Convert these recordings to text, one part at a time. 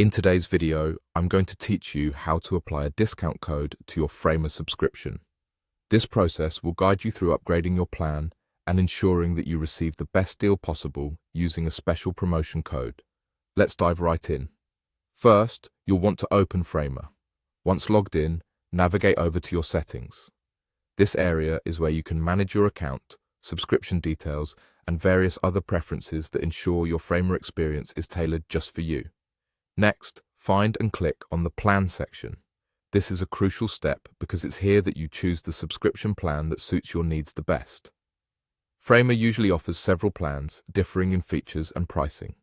In today's video, I'm going to teach you how to apply a discount code to your Framer subscription. This process will guide you through upgrading your plan and ensuring that you receive the best deal possible using a special promotion code. Let's dive right in. First, you'll want to open Framer. Once logged in, navigate over to your settings. This area is where you can manage your account, subscription details, and various other preferences that ensure your Framer experience is tailored just for you. Next, find and click on the Plan section. This is a crucial step because it's here that you choose the subscription plan that suits your needs the best. Framer usually offers several plans, differing in features and pricing,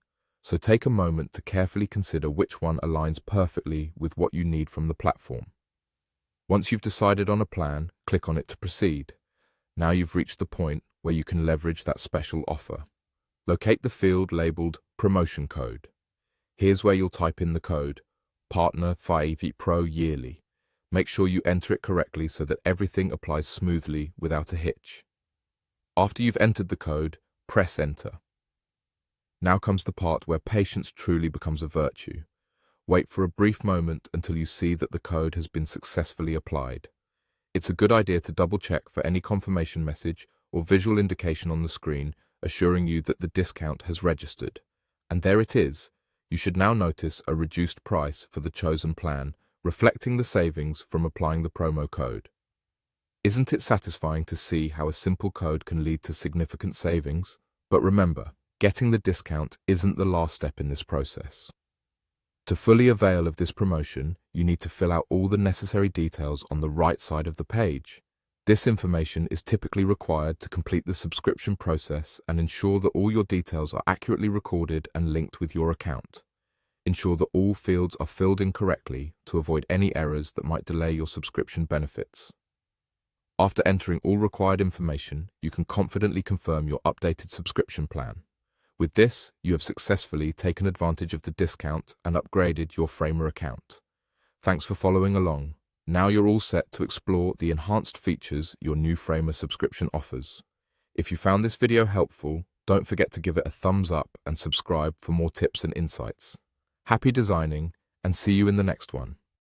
so take a moment to carefully consider which one aligns perfectly with what you need from the platform. Once you've decided on a plan, click on it to proceed. Now you've reached the point where you can leverage that special offer. Locate the field labeled Promotion Code. Here's where you'll type in the code, Partner 5 Pro Yearly. Make sure you enter it correctly so that everything applies smoothly without a hitch. After you've entered the code, press Enter. Now comes the part where patience truly becomes a virtue. Wait for a brief moment until you see that the code has been successfully applied. It's a good idea to double-check for any confirmation message or visual indication on the screen assuring you that the discount has registered. And there it is. You should now notice a reduced price for the chosen plan, reflecting the savings from applying the promo code. Isn't it satisfying to see how a simple code can lead to significant savings? But remember, getting the discount isn't the last step in this process. To fully avail of this promotion, you need to fill out all the necessary details on the right side of the page. This information is typically required to complete the subscription process and ensure that all your details are accurately recorded and linked with your account. Ensure that all fields are filled in correctly to avoid any errors that might delay your subscription benefits. After entering all required information, you can confidently confirm your updated subscription plan. With this, you have successfully taken advantage of the discount and upgraded your Framer account. Thanks for following along. Now you're all set to explore the enhanced features your new Framer subscription offers. If you found this video helpful, don't forget to give it a thumbs up and subscribe for more tips and insights. Happy designing, and see you in the next one.